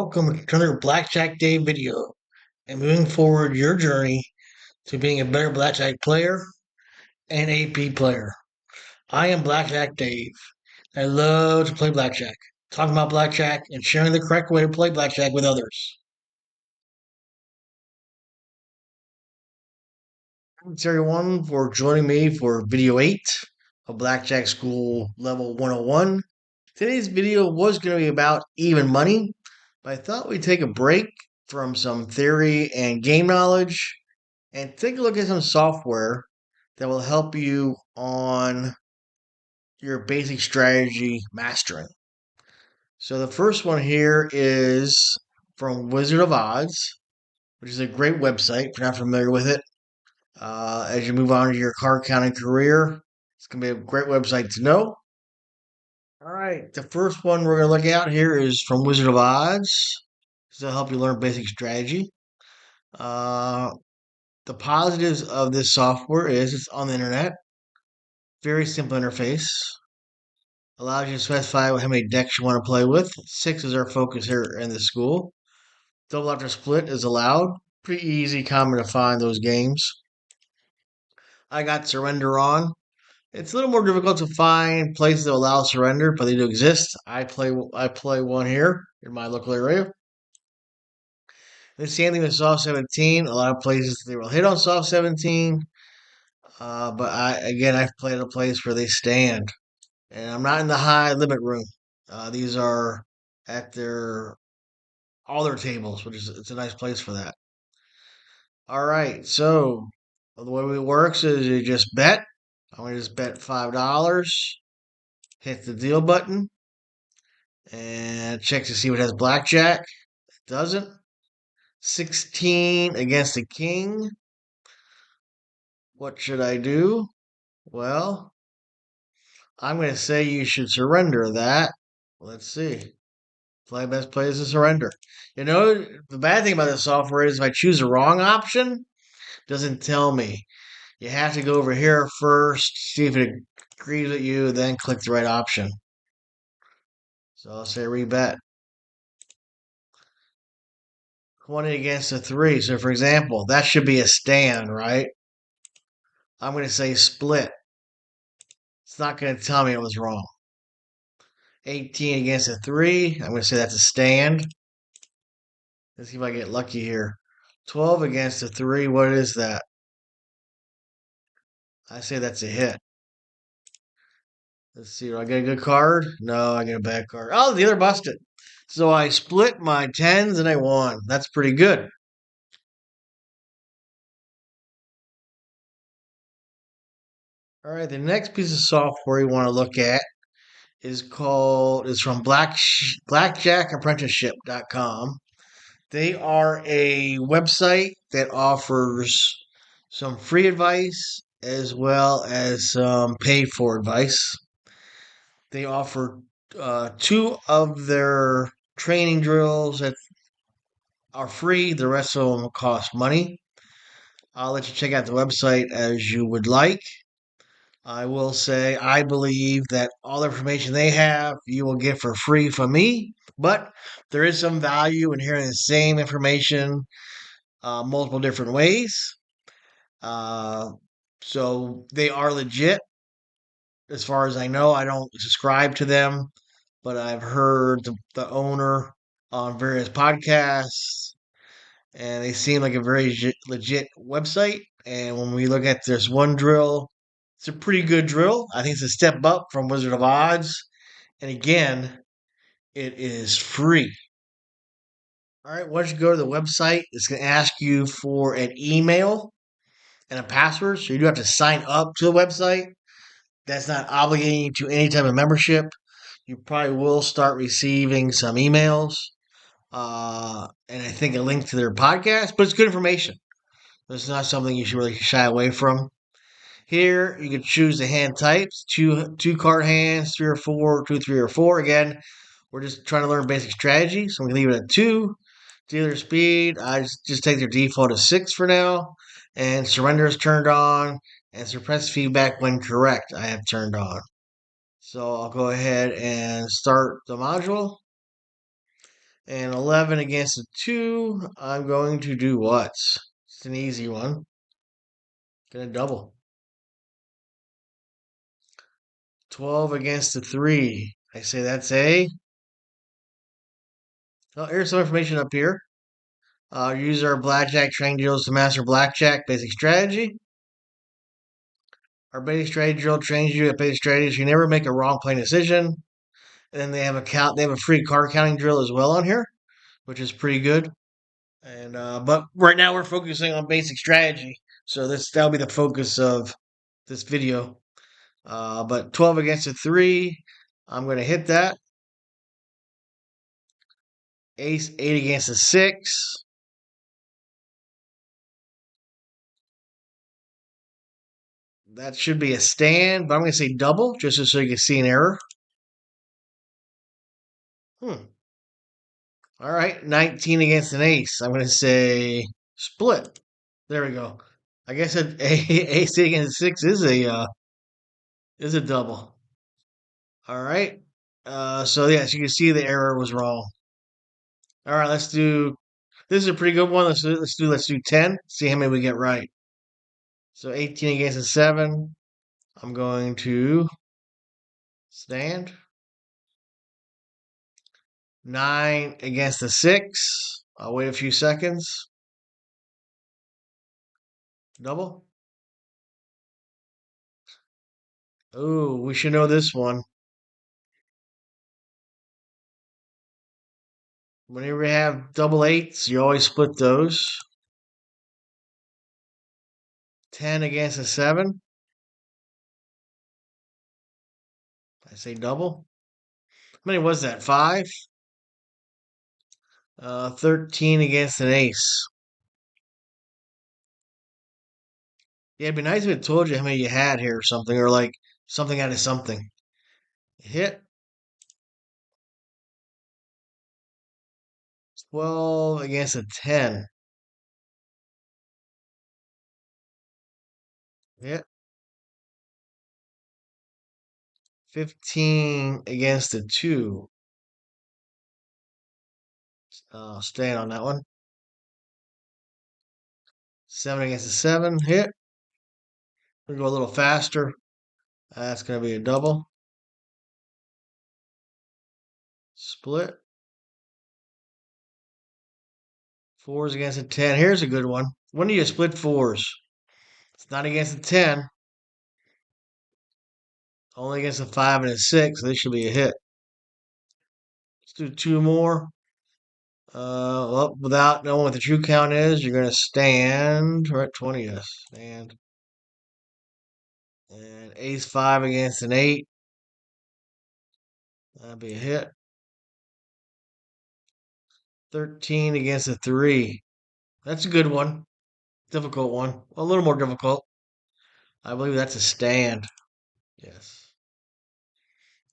welcome to another BlackJack Day video and moving forward your journey to being a better BlackJack player and AP player. I am BlackJack Dave. I love to play BlackJack, talking about BlackJack and sharing the correct way to play BlackJack with others. Thanks everyone for joining me for video 8 of BlackJack School Level 101. Today's video was going to be about even money, but I thought we'd take a break from some theory and game knowledge and take a look at some software that will help you on your basic strategy mastering. So the first one here is from Wizard of Odds, which is a great website if you're not familiar with it. As you move on to your card counting career, it's going to be a great website to know. All right, the first one we're going to look at here is from Wizard of Odds. This will help you learn basic strategy. Uh, the positives of this software is it's on the internet, very simple interface, allows you to specify how many decks you want to play with. 6 is our focus here in the school. Double after split is allowed. Pretty easy, common to find those games. I got surrender on. It's a little more difficult to find places that allow surrender, but they do exist. I play one here in my local area. The same thing with soft 17. A lot of places they will hit on soft 17, but I've played a place where they stand, and I'm not in the high limit room. These are at their all their tables, which is it's a nice place for that. All right, so the way it works is you just bet. I'm gonna just bet $5. Hit the deal button and check to see what has blackjack. It doesn't. 16 against the king. What should I do? Well, I'm going to say you should surrender that. Let's see. Play best plays to surrender. You know, the bad thing about this software is if I choose the wrong option, it doesn't tell me. You have to go over here first, see if it agrees with you, then click the right option. So I'll say rebet. 20 against a 3. So for example, that should be a stand, right? I'm going to say split. It's not going to tell me it was wrong. 18 against a 3. I'm going to say that's a stand. Let's see if I get lucky here. 12 against a 3. What is that? I say that's a hit. Let's see. Do I get a good card? No, I get a bad card. Oh, the other busted. So I split my 10s and I won. That's pretty good. All right, the next piece of software you want to look at is from BlackJackApprenticeship.com. They are a website that offers some free advice as well as some paid for advice. They offer 2 of their training drills that are free. The rest of them cost money. I'll let you check out the website as you would like. I will say I believe that all the information they have you will get for free from me, but there is some value in hearing the same information multiple different ways. Uh, so they are legit. As far as I know, I don't subscribe to them, but I've heard the owner on various podcasts, and they seem like a very legit website. And when we look at this one drill, it's a pretty good drill. I think it's a step up from Wizard of Odds. And again, it is free. All right, once you go to the website, it's going to ask you for an email and a password. So you do have to sign up to the website. That's not obligating you to any type of membership. You probably will start receiving some emails and I think a link to their podcast, but it's good information. It's not something you should really shy away from. Here, you can choose the hand types, two card hands, 3 or 4, 2, 3 or 4. Again, we're just trying to learn basic strategy, so we can leave it at 2. Dealer speed, I just take their default of 6 for now. And surrender is turned on. And suppress feedback when correct, I have turned on. So I'll go ahead and start the module. And 11 against a 2, I'm going to do what? It's an easy one. Gonna double. 12 against a 3. I say that's a. Oh, here's some information up here. Use our blackjack training drills to master blackjack basic strategy. Our basic strategy drill trains you at basic strategies. You never make a wrong playing decision. And then they have a count. They have a free card counting drill as well on here, which is pretty good. And but right now we're focusing on basic strategy, so that'll be the focus of this video. But 12 against a 3, I'm going to hit that. Ace 8 against a 6. That should be a stand, but I'm going to say double just so you can see an error. Hmm. All right, 19 against an ace. I'm going to say split. There we go. I guess ace 8 against a 6 is a double. All right. So yes, you can see the error was wrong. All right, let's do. This is a pretty good one. Let's do 10. See how many we get right. So 18 against a 7. I'm going to stand. 9 against a 6. I'll wait a few seconds. Double. Oh, we should know this one. Whenever you have double eights, you always split those. 10 against a 7. I say double. How many was that? 5? 13 against an ace. Yeah, it'd be nice if it told you how many you had here or something, or like something out of something. Hit 12 against a 10. Hit 15 against a 2. Staying on that one. 7 against a 7. Hit. We'll go a little faster. That's going to be a double. Split. 4s against a 10. Here's a good one. When do you split 4s? It's not against a 10. Only against a 5 and a 6. So this should be a hit. Let's do 2 more. Well, without knowing what the true count is, you're going to stand. We're at 20. Yes, stand. And ace 5 against an 8. That'd be a hit. 13 against a 3. That's a good one. Difficult one. A little more difficult. I believe that's a stand. Yes.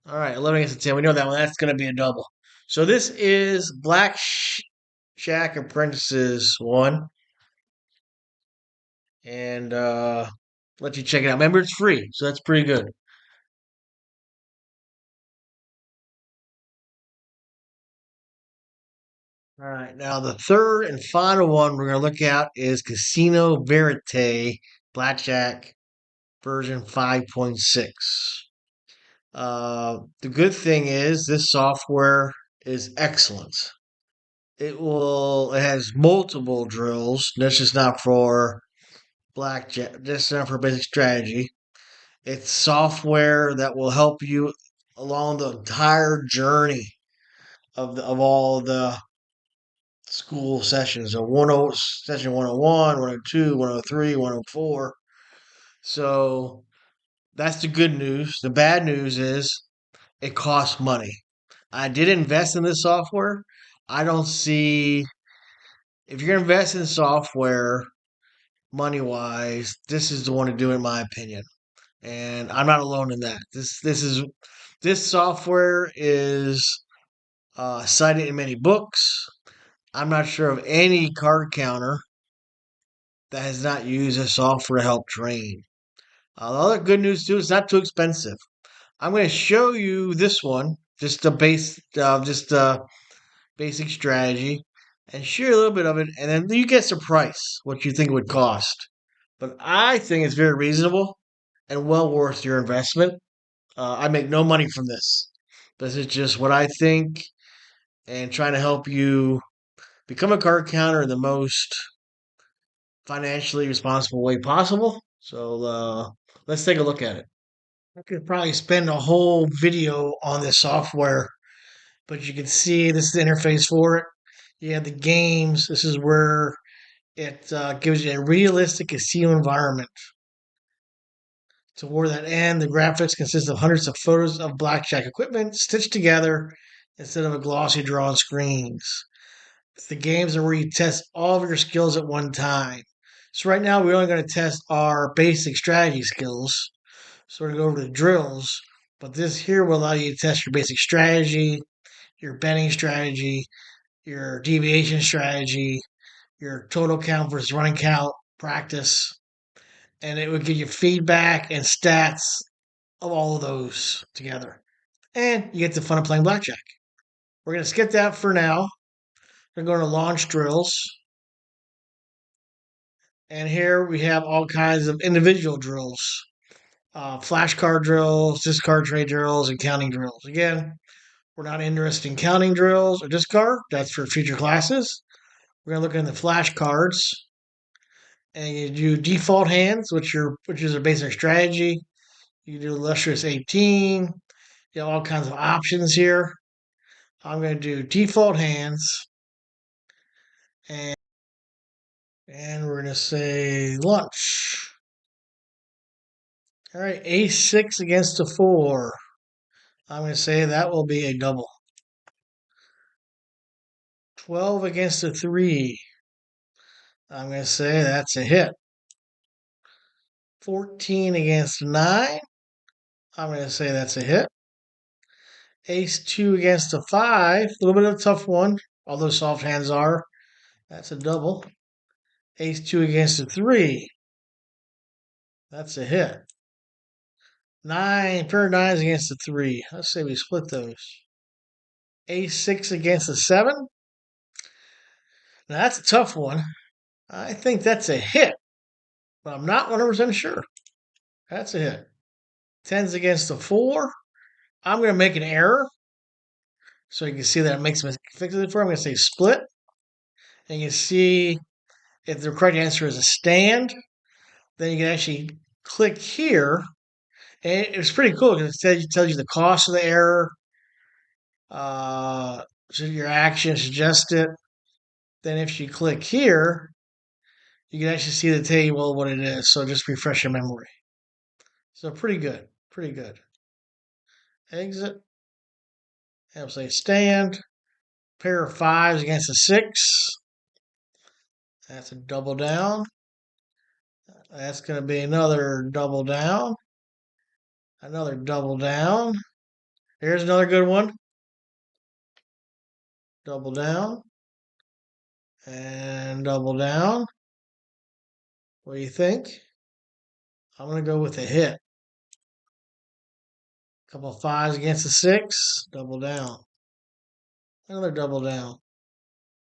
All right, 11 against a 10. We know that one. That's going to be a double. So this is BlackJack Apprentices 1. And let you check it out. Remember, it's free, so that's pretty good. All right, now the third and final one we're going to look at is Casino Verite Blackjack version 5.6. The good thing is this software is excellent. It has multiple drills. That's just not for blackjack. That's not for basic strategy. It's software that will help you along the entire journey of all the school sessions. So session 101, 102, 103, 104. So that's the good news. The bad news is it costs money. I did invest in this software. I don't see if you're going to invest in software money wise, this is the one to do in my opinion. And I'm not alone in that. This software is cited in many books. I'm not sure of any card counter that has not used this software to help train. The other good news too, it's not too expensive. I'm going to show you this one, just the base, just basic strategy, and share a little bit of it, and then you guess the price, what you think it would cost. But I think it's very reasonable and well worth your investment. I make no money from this. This is just what I think and trying to help you become a card counter in the most financially responsible way possible. So let's take a look at it. I could probably spend a whole video on this software, but you can see this is the interface for it. You have the games. This is where it gives you a realistic casino environment. Toward that end, the graphics consist of hundreds of photos of blackjack equipment stitched together instead of a glossy drawn screens. The games are where you test all of your skills at one time. So right now we're only going to test our basic strategy skills. So we're going to go over the drills, but this here will allow you to test your basic strategy, your betting strategy, your deviation strategy, your total count versus running count practice, and it would give you feedback and stats of all of those together. And you get the fun of playing blackjack. We're going to skip that for now. We're going to launch drills. And here we have all kinds of individual drills, flashcard drills, discard tray drills, and counting drills. Again, we're not interested in counting drills or discard. That's for future classes. We're going to look at the flashcards. And you do default hands, which is a basic strategy. You do illustrious 18. You have all kinds of options here. I'm going to do default hands, and we're going to say lunch. All right, a6 against a 4. I'm going to say that will be a double. 12 against a 3. I'm going to say that's a hit. 14 against 9. I'm going to say that's a hit. Ace 2 against a 5. A little bit of a tough one, although soft hands are. That's a double. Ace 2 against a 3. That's a hit. 9, pair of 9s against a 3. Let's say we split those. Ace 6 against a 7. Now that's a tough one. I think that's a hit, but I'm not 100% sure. That's a hit. 10s against a 4. I'm going to make an error. So you can see that it makes me fix it for. I'm going to say split. And you see if the correct answer is a stand, then you can actually click here. And it's pretty cool because it tells you the cost of the error, so your action, suggest it. Then if you click here, you can actually see the table, what it is. So just refresh your memory. So pretty good, pretty good. Exit. I'll say stand. Pair of 5s against a 6. That's a double down. That's going to be another double down. Another double down. Here's another good one. Double down. And double down. What do you think? I'm going to go with a hit. Couple of 5s against a 6. Double down. Another double down.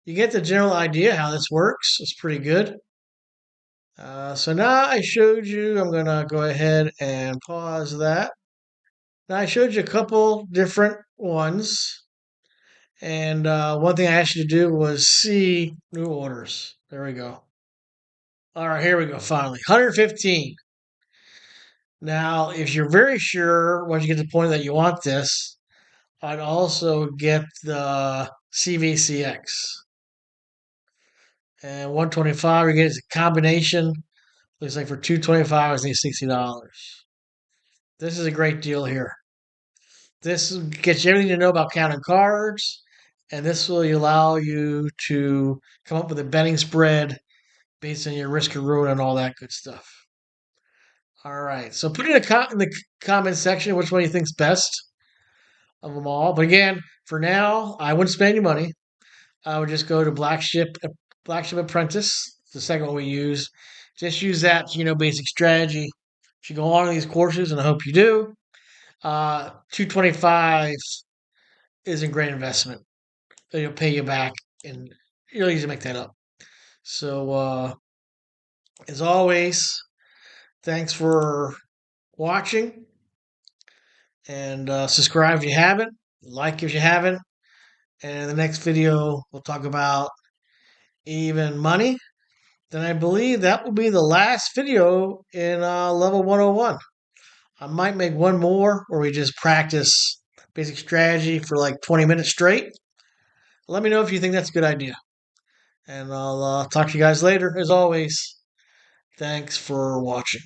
You get the general idea how this works. It's pretty good. So now I showed you, I'm going to go ahead and pause that. Now I showed you a couple different ones. And one thing I asked you to do was see new orders. There we go. All right, here we go, finally. 115. Now, if you're very sure once you get to the point that you want this, I'd also get the CVCX. And 125, you get a combination. Looks like for 225, it's $60. This is a great deal here. This gets you everything to know about counting cards, and this will allow you to come up with a betting spread based on your risk and reward and all that good stuff. All right, so put in the comment section which one you think's best of them all. But again, for now, I wouldn't spend any money. I would just go to Black Ship Apprentice, the second one we use. Just use that, basic strategy. If you go on these courses, and I hope you do, 225 is a great investment. They'll pay you back, and you'll easily make that up. So, as always, thanks for watching, and subscribe if you haven't, like if you haven't. And in the next video, we'll talk about even money. Then I believe that will be the last video in level 101. I might make one more where we just practice basic strategy for like 20 minutes straight. Let me know if you think that's a good idea. And I'll talk to you guys later. As always, thanks for watching.